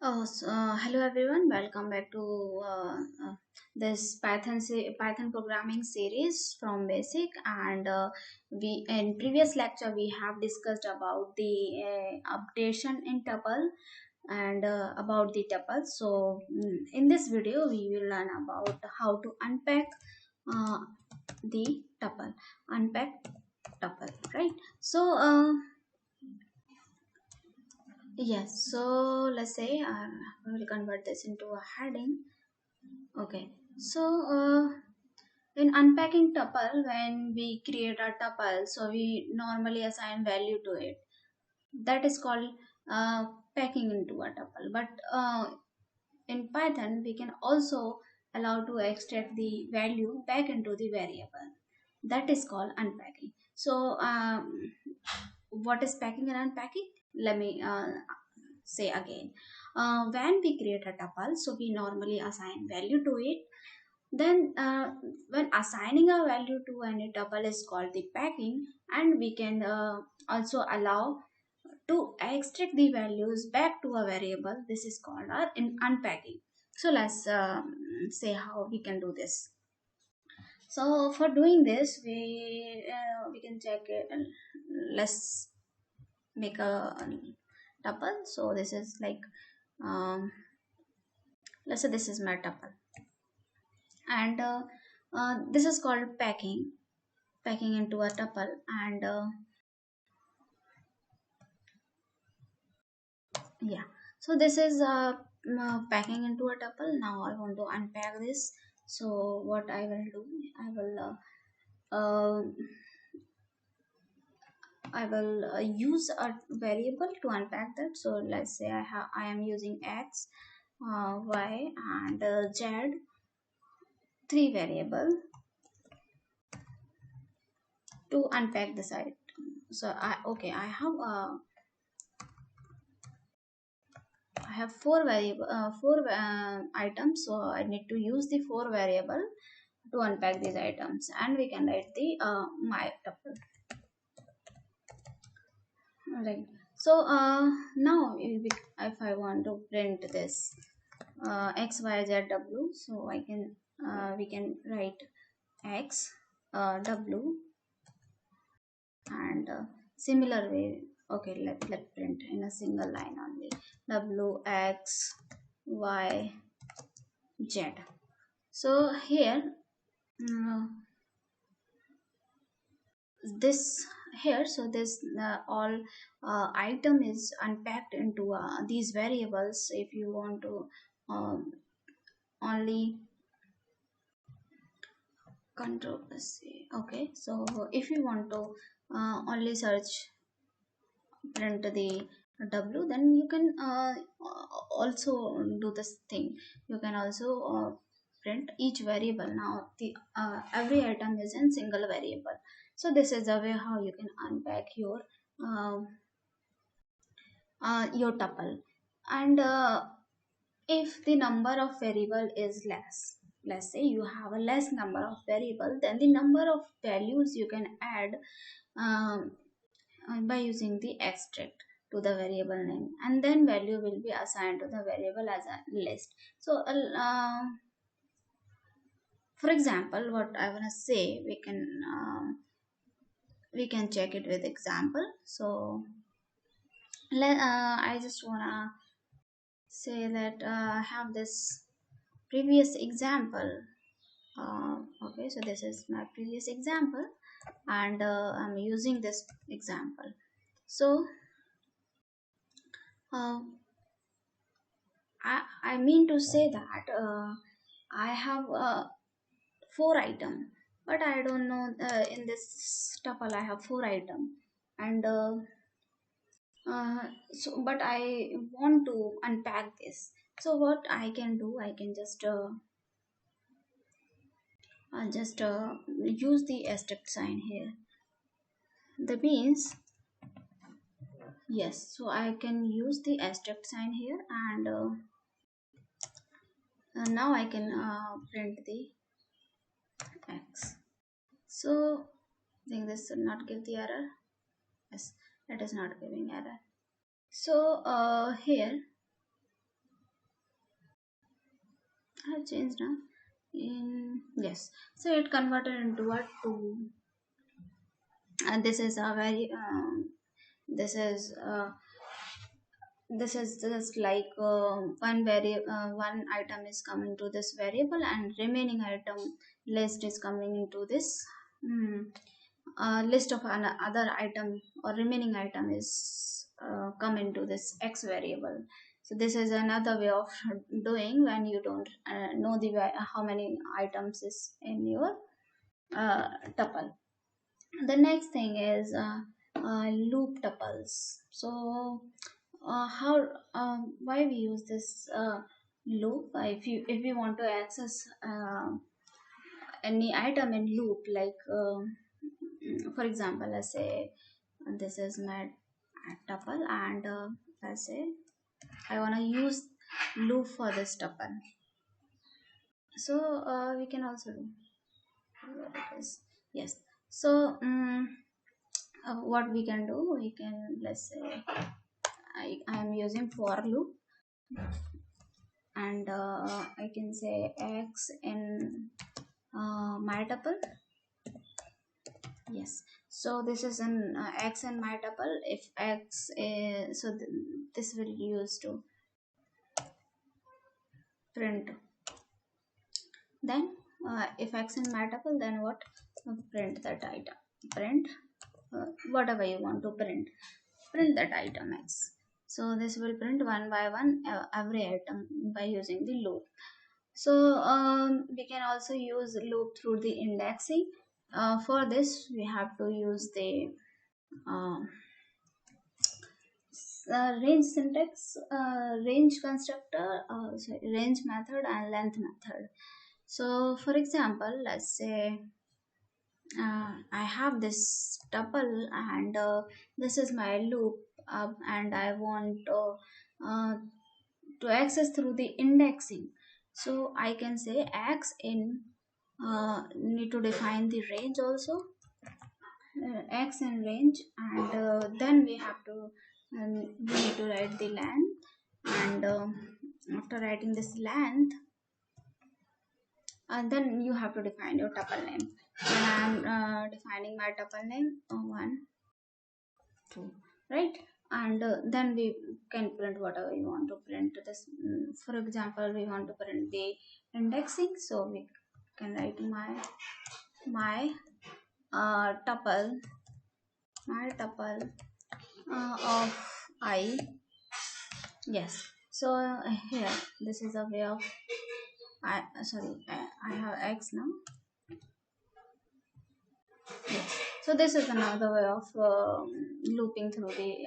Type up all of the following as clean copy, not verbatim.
Hello everyone. Welcome back to this Python programming series from basic. And we in previous lecture we have discussed about the updation in tuple and about the tuple. So in this video we will learn about how to unpack the tuple, unpack tuple, right? Yes, so let's say we will convert this into a heading. Okay, so in unpacking tuple, when we create a tuple, so we normally assign value to it. That is called packing into a tuple. But in Python, we can also allow to extract the value back into the variable. That is called unpacking. So what is packing and unpacking? Let me say again. When we create a tuple, so we normally assign value to it. Then when assigning a value to any tuple is called the packing, and we can also allow to extract the values back to a variable. This is called our unpacking. So let's say how we can do this. So for doing this, we can check it. Let's make a tuple. So this is like let's say this is my tuple, and this is called packing into a tuple. And yeah, so this is packing into a tuple. Now I want to unpack this. So what I will do, I will uh, use a variable to unpack that. So let's say I am using x, y, and z, three variable to unpack this item. So I have four items, so I need to use the four variable to unpack these items, and we can write the my tuple. Right. So now if I want to print this x, y, z, w, so I can we can write x, w, and similar way. Okay, let print in a single line only. W, x, y, z. So here uh, this here, so this all item is unpacked into these variables. If you want to um, only control C. Okay, so if you want to only search print the w, then you can also do this thing. You can also print each variable. Now the every item is in single variable. So this is the way how you can unpack uh, your tuple. And if the number of variable is less, let's say you have a less number of variable, then the number of values you can add um, by using the extract to the variable name, and then value will be assigned to the variable as a list. So for example, what I want to say, we can check it with example. So I just wanna say that I have this previous example. Okay, so this is my previous example, and I'm using this example. So uh, I mean to say that I have four item, but I don't know in this tuple I have four item, and so but I want to unpack this. So what I can do, I can just use the asterisk sign here. That means yes, so I can use the asterisk sign here, and now I can print the x. So I think this should not give the error. Yes, it is not giving error. So here I have changed now. In yes, so it converted into a two, and this is a very this is this is just like one item is coming to this variable, and remaining item list is coming into this mm, list of other item, or remaining item is come into this x variable. So this is another way of doing when you don't know how many items is in your tuple. The next thing is loop tuples. So how why we use this loop? If you want to access any item in loop, like for example, let's say this is my tuple, and let's say I want to use loop for this tuple. So we can also do what it is. Yes. So what we can do, we can, let's say I am using for loop, and I can say x in my tuple. Yes, so this is an x in my tuple. If x is, so this will be used to print. Then if x in my tuple, then what? Print that item. Print whatever you want to print. Print that item x. So this will print one by one every item by using the loop. So we can also use loop through the indexing. For this we have to use the uh, range syntax, range constructor, sorry, range method, and length method. So for example, let's say I have this tuple, and this is my loop, and I want to access through the indexing. So I can say x in need to define the range also, x in range, and then we have to we need to write the length, and after writing this length, and then you have to define your tuple name. Then I'm defining my tuple name 1 2, right? And then we can print whatever you want to print. This for example, we want to print the indexing, so we can write my tuple, of I. Yes, so here this is a way of I have x now. Yes, so this is another way of looping through the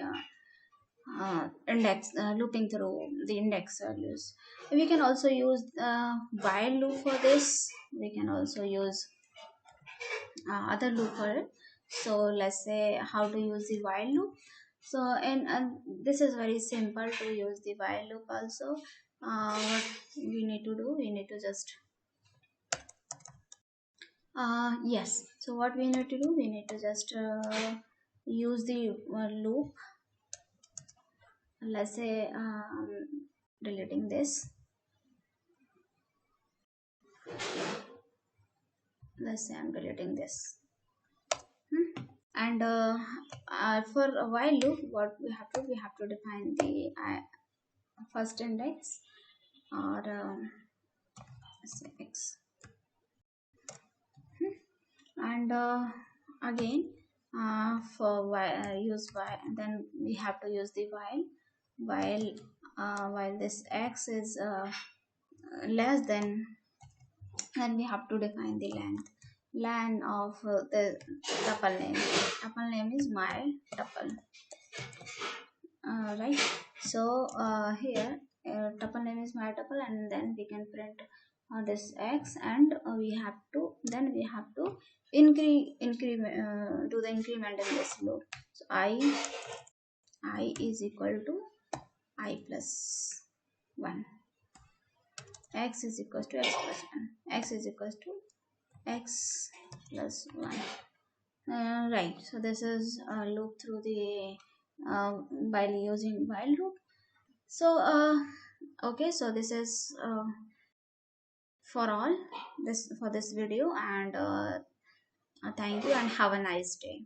looping through the index values. We can also use while loop for this. We can also use other loop for it. So let's say how to use the while loop. So and this is very simple to use the while loop also. What we need to do, we need to just yes, so what we need to do, we need to just use the loop. Let's say deleting this. Let's say I'm deleting this. And for a while loop, what we have to define the first index, or say x. And again for use while, and then we have to use the while this x is less than, then we have to define the length of the tuple name. Tuple name is my tuple, right? So here tuple name is my tuple, and then we can print this x, and we have to do the increment in this loop. So I is equal to I plus 1, x is equals to x plus 1, x is equals to x plus 1. Right, so this is a loop through the by using while loop. So okay, so this is for all this for this video, and thank you and have a nice day.